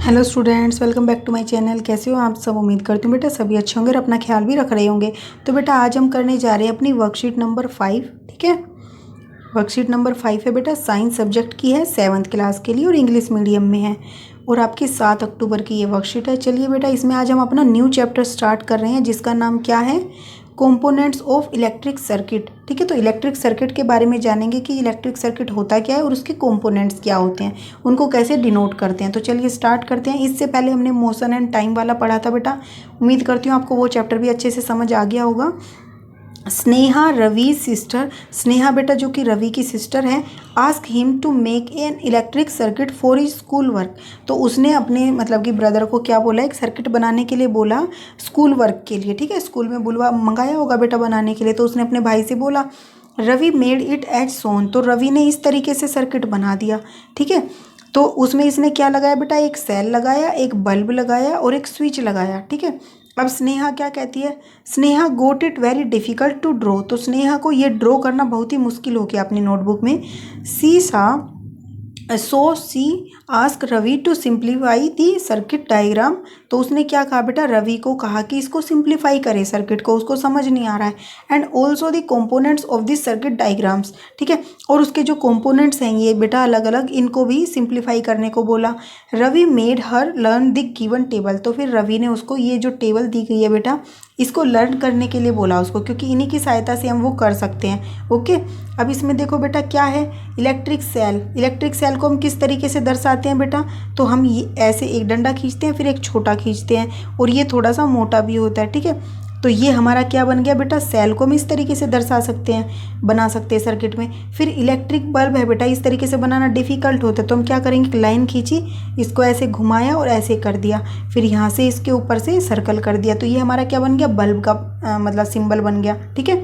Hello students, welcome back to my channel. कैसे हो आप सब? उम्मीद करती हूँ बेटा सभी अच्छे होंगे और अपना ख्याल भी रख रहे होंगे। तो बेटा आज हम करने जा रहे हैं अपनी वर्कशीट नंबर 5। ठीक है, वर्कशीट नंबर 5 है बेटा, साइंस सब्जेक्ट की है, 7th क्लास के लिए और इंग्लिश मीडियम में है और आपकी 7 अक्टूबर की ये वर्कशीट है। चलिए बेटा, इसमें आज हम अपना न्यू चैप्टर स्टार्ट कर रहे हैं जिसका नाम क्या है, कंपोनेंट्स ऑफ इलेक्ट्रिक सर्किट। ठीक है, तो इलेक्ट्रिक सर्किट के बारे में जानेंगे कि इलेक्ट्रिक सर्किट होता क्या है और उसके कंपोनेंट्स क्या होते हैं, उनको कैसे डिनोट करते हैं। तो चलिए स्टार्ट करते हैं। इससे पहले हमने मोशन एंड टाइम वाला पढ़ा था बेटा, उम्मीद करती हूँ आपको वो चैप्टर भी अच्छे से समझ आ गया होगा। स्नेहा रवि सिस्टर, स्नेहा बेटा जो कि रवि की सिस्टर है, ask him to make an electric circuit for his school work. तो उसने अपने मतलब कि ब्रदर को क्या बोला, एक सर्किट बनाने के लिए बोला स्कूल वर्क के लिए। ठीक है, स्कूल में बुलवा मंगाया होगा बेटा बनाने के लिए, तो उसने अपने भाई से बोला। Ravi made it as shown, तो रवि ने इस तरीके से सर्किट बना दिया। ठीक है, तो उसमें इसने क्या लगाया बेटा, एक सेल लगाया, एक बल्ब लगाया और एक स्विच लगाया। ठीक है, अब स्नेहा क्या कहती है, Sneha got it very difficult to draw. तो स्नेहा को ये ड्रॉ करना बहुत ही मुश्किल हो गया अपनी नोटबुक में। सी सा so she ask Ravi to simplify the circuit diagram. तो उसने क्या कहा बेटा, रवि को कहा कि इसको सिंप्लीफाई करे सर्किट को, उसको समझ नहीं आ रहा है। And also the components of this circuit diagrams. ठीक है, और उसके जो कंपोनेंट्स हैं ये बेटा अलग अलग, इनको भी सिंप्लीफाई करने को बोला। Ravi made her learn the given table. तो फिर रवि ने उसको ये जो टेबल दी गई है बेटा, इसको लर्न करने के लिए बोला उसको, क्योंकि इन्हीं की सहायता से हम वो कर सकते हैं। ओके, अब इसमें देखो बेटा क्या है, इलेक्ट्रिक सेल। इलेक्ट्रिक सेल को हम किस तरीके से दर्शाते हैं बेटा, तो हम ये ऐसे एक डंडा खींचते हैं, फिर एक छोटा खींचते हैं और ये थोड़ा सा मोटा भी होता है। ठीक है, तो ये हमारा क्या बन गया बेटा, सेल को हम इस तरीके से दर्शा सकते हैं, बना सकते हैं सर्किट में। फिर इलेक्ट्रिक बल्ब है बेटा, इस तरीके से बनाना डिफिकल्ट होता है, तो हम क्या करेंगे, लाइन खींची, इसको ऐसे घुमाया और ऐसे कर दिया, फिर यहाँ से इसके ऊपर से सर्कल कर दिया, तो ये हमारा क्या बन गया, बल्ब का मतलब सिंबल बन गया। ठीक है,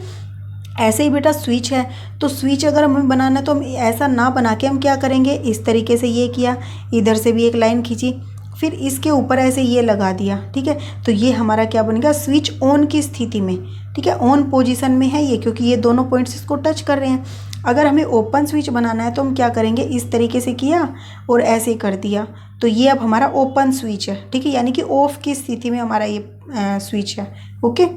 ऐसे ही बेटा स्विच है, तो स्विच अगर हमें बनाना है तो हम ऐसा ना बना के हम क्या करेंगे, इस तरीके से ये किया, इधर से भी एक लाइन खींची, फिर इसके ऊपर ऐसे ये लगा दिया। ठीक है, तो ये हमारा क्या बन गया, स्विच ऑन की स्थिति में। ठीक है, ऑन पोजीशन में है ये, क्योंकि ये दोनों पॉइंट्स इसको टच कर रहे हैं। अगर हमें ओपन स्विच बनाना है तो हम क्या करेंगे, इस तरीके से किया और ऐसे कर दिया, तो ये अब हमारा ओपन स्विच है। ठीक है, यानी कि ऑफ की स्थिति में हमारा ये स्विच है। ओके,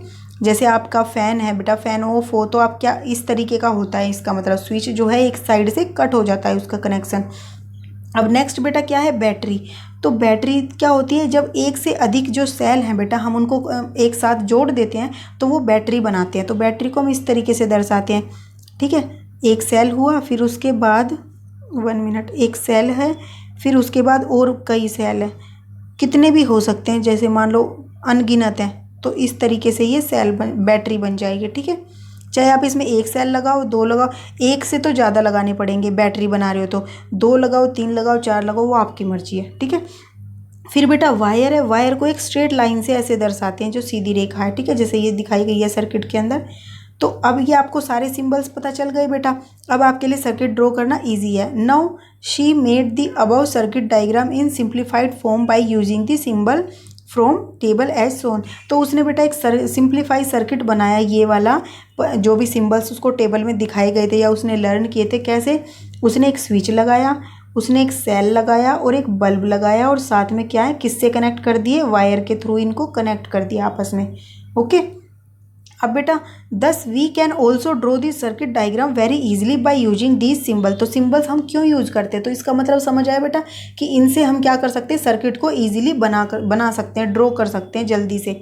जैसे आपका फ़ैन है बेटा, फ़ैन ऑफ हो तो आप क्या, इस तरीके का होता है, इसका मतलब स्विच जो है एक साइड से कट हो जाता है उसका कनेक्शन। अब नेक्स्ट बेटा क्या है, बैटरी। तो बैटरी क्या होती है, जब एक से अधिक जो सेल हैं बेटा हम उनको एक साथ जोड़ देते हैं तो वो बैटरी बनाते हैं। तो बैटरी को हम इस तरीके से दर्शाते हैं। ठीक है, एक सेल हुआ, फिर उसके बाद 1 मिनट, एक सेल है, फिर उसके बाद और कई सेल है, कितने भी हो सकते हैं, जैसे मान लो अनगिनत हैं, तो इस तरीके से ये सेल बैटरी बन जाएगी। ठीक है, चाहे आप इसमें एक सेल लगाओ, दो लगाओ, एक से तो ज़्यादा लगाने पड़ेंगे, बैटरी बना रहे हो तो 2 लगाओ, 3 लगाओ, 4 लगाओ, वो आपकी मर्जी है। ठीक है, फिर बेटा वायर है, वायर को एक स्ट्रेट लाइन से ऐसे दर्शाते हैं, जो सीधी रेखा है। ठीक है, जैसे ये दिखाई गई है सर्किट के अंदर। तो अब ये आपको सारे सिंबल्स पता चल गए बेटा, अब आपके लिए सर्किट ड्रॉ करना ईजी है। Now she made the above circuit diagram in simplified form by using the symbol from table as shown. तो उसने बेटा एक सिंप्लीफाई सर्किट बनाया, ये वाला जो भी सिंबल्स उसको टेबल में दिखाए गए थे या उसने लर्न किए थे, कैसे, उसने एक स्विच लगाया, उसने एक सेल लगाया और एक बल्ब लगाया और साथ में क्या है, किससे कनेक्ट कर दिए, वायर के थ्रू इनको कनेक्ट कर दिया आपस में। ओके, अब बेटा thus we can also draw this circuit diagram very easily by using these symbol. तो सिंबल्स हम क्यों यूज करते हैं, तो इसका मतलब समझ आया बेटा कि इनसे हम क्या कर सकते हैं, सर्किट को इजीली बना सकते हैं, ड्रॉ कर सकते हैं जल्दी से।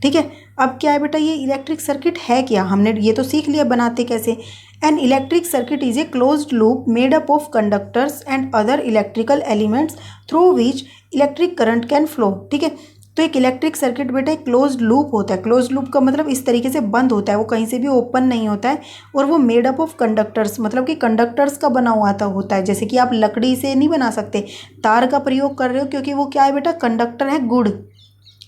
ठीक है, अब क्या है बेटा, ये इलेक्ट्रिक सर्किट है क्या, हमने ये तो सीख लिया बनाते कैसे। N electric circuit is a closed loop made up of conductors and other electrical elements through which electric current can flow. ठीक है, तो एक इलेक्ट्रिक सर्किट बेटा एक क्लोज्ड लूप होता है। क्लोज्ड लूप का मतलब इस तरीके से बंद होता है, वो कहीं से भी ओपन नहीं होता है, और वो मेड अप ऑफ कंडक्टर्स, मतलब कि कंडक्टर्स का बना हुआ होता है। जैसे कि आप लकड़ी से नहीं बना सकते, तार का प्रयोग कर रहे हो, क्योंकि वो क्या है बेटा, कंडक्टर है, गुड,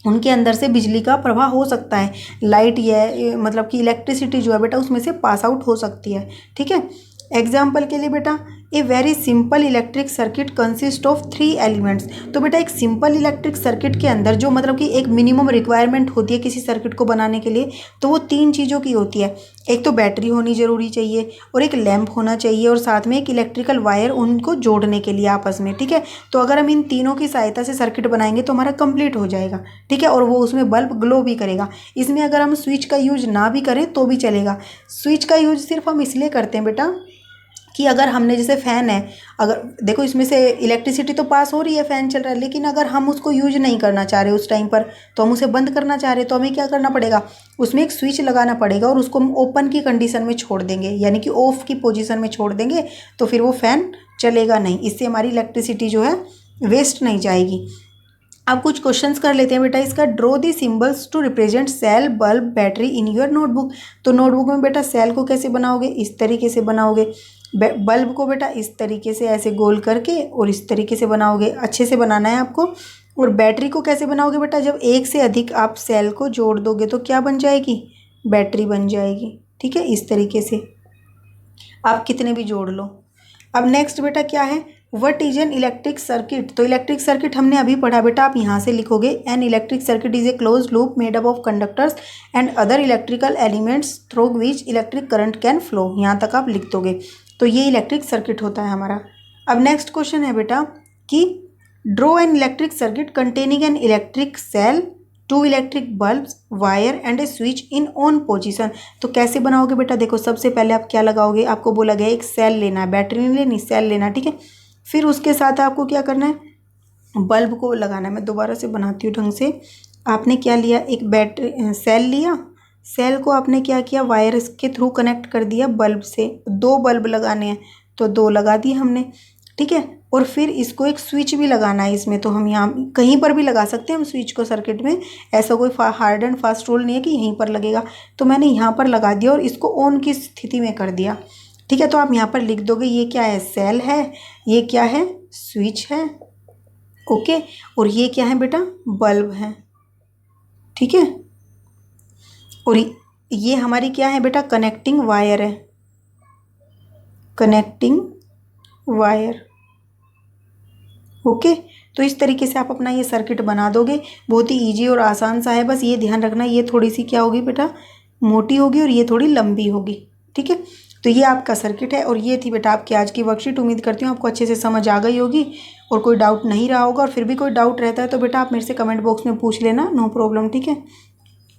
उनके अंदर से बिजली का प्रवाह हो सकता है, लाइट या मतलब कि इलेक्ट्रिसिटी जो है बेटा उसमें से पास आउट हो सकती है। ठीक है, एग्जाम्पल के लिए बेटा a very simple electric circuit consist of 3 elements. तो बेटा एक सिंपल इलेक्ट्रिक सर्किट के अंदर जो मतलब कि एक मिनिमम रिक्वायरमेंट होती है किसी सर्किट को बनाने के लिए, तो वो 3 चीज़ों की होती है। एक तो बैटरी होनी ज़रूरी चाहिए, और एक लैंप होना चाहिए, और साथ में एक इलेक्ट्रिकल वायर उनको जोड़ने के लिए आपस में, ठीक है। तो अगर हम इन तीनों की सहायता से सर्किट बनाएंगे तो हमारा कंप्लीट हो जाएगा, ठीक है। और वो उसमें बल्ब ग्लो भी करेगा। इसमें अगर हम स्विच का यूज ना भी करें तो भी चलेगा। स्विच का यूज सिर्फ हम इसलिए करते हैं बेटा कि अगर हमने जैसे फ़ैन है, अगर देखो इसमें से इलेक्ट्रिसिटी तो पास हो रही है, फ़ैन चल रहा है, लेकिन अगर हम उसको यूज नहीं करना चाह रहे उस टाइम पर, तो हम उसे बंद करना चाह रहे, तो हमें क्या करना पड़ेगा, उसमें एक स्विच लगाना पड़ेगा और उसको हम ओपन की कंडीशन में छोड़ देंगे, यानी कि ऑफ की पोजीशन में छोड़ देंगे, तो फिर वो फ़ैन चलेगा नहीं। इससे हमारी इलेक्ट्रिसिटी जो है वेस्ट नहीं जाएगी। अब कुछ क्वेश्चंस कर लेते हैं बेटा इसका। Draw the symbols to represent cell, bulb, battery in your notebook. तो नोटबुक में बेटा सेल को कैसे बनाओगे, इस तरीके से बनाओगे। बल्ब को बेटा इस तरीके से ऐसे गोल करके और इस तरीके से बनाओगे, अच्छे से बनाना है आपको। और बैटरी को कैसे बनाओगे बेटा, जब एक से अधिक आप सेल को जोड़ दोगे तो क्या बन जाएगी, बैटरी बन जाएगी, ठीक है। इस तरीके से आप कितने भी जोड़ लो। अब नेक्स्ट बेटा क्या है, what is an electric circuit. तो इलेक्ट्रिक सर्किट हमने अभी पढ़ा बेटा, आप यहाँ से लिखोगे N electric circuit is a close loop made up of conductors and other electrical elements through which electric current can flow. यहाँ तक आप लिख दोगे, तो ये इलेक्ट्रिक सर्किट होता है हमारा। अब नेक्स्ट क्वेश्चन है बेटा कि draw an electric circuit containing an electric cell, 2 electric bulbs, wire and a switch in on position. तो कैसे बनाओगे बेटा, देखो सबसे पहले आप क्या लगाओगे, आपको बोला गया एक सेल लेना है, बैटरी नहीं लेनी, सेल लेना, ठीक है। फिर उसके साथ आपको क्या करना है, बल्ब को लगाना है। मैं दोबारा से बनाती हूँ ढंग से। आपने क्या लिया, एक बैटरी सेल लिया, सेल को आपने क्या किया, वायर के थ्रू कनेक्ट कर दिया बल्ब से। 2 बल्ब लगाने हैं तो 2 लगा दिए हमने, ठीक है। और फिर इसको एक स्विच भी लगाना है इसमें, तो हम यहाँ कहीं पर भी लगा सकते हैं हम स्विच को सर्किट में, ऐसा कोई हार्ड एंड फास्ट रूल नहीं है कि यहीं पर लगेगा। तो मैंने यहाँ पर लगा दिया और इसको ऑन की स्थिति में कर दिया, ठीक है। तो आप यहाँ पर लिख दोगे ये क्या है, सेल है, ये क्या है, स्विच है, ओके, और ये क्या है बेटा, बल्ब है, ठीक है। और ये हमारी क्या है बेटा, कनेक्टिंग वायर है, कनेक्टिंग वायर, ओके। तो इस तरीके से आप अपना ये सर्किट बना दोगे। बहुत ही इजी और आसान सा है, बस ये ध्यान रखना ये थोड़ी सी क्या होगी बेटा, मोटी होगी और ये थोड़ी लंबी होगी, ठीक है। तो ये आपका सर्किट है और ये थी बेटा आपकी आज की वर्कशीट। उम्मीद करती हूँ आपको अच्छे से समझ आ गई होगी और कोई डाउट नहीं रहा होगा। और फिर भी कोई डाउट रहता है तो बेटा आप मेरे से कमेंट बॉक्स में पूछ लेना, नो प्रॉब्लम, ठीक है।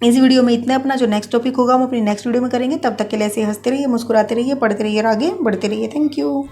इस वीडियो में इतना, अपना जो नेक्स्ट टॉपिक होगा हम अपनी नेक्स्ट वीडियो में करेंगे। तब तक के लिए ऐसे हंसते रहिए, मुस्कुराते रहिए, पढ़ते रहिए और आगे बढ़ते रहिए। Thank you.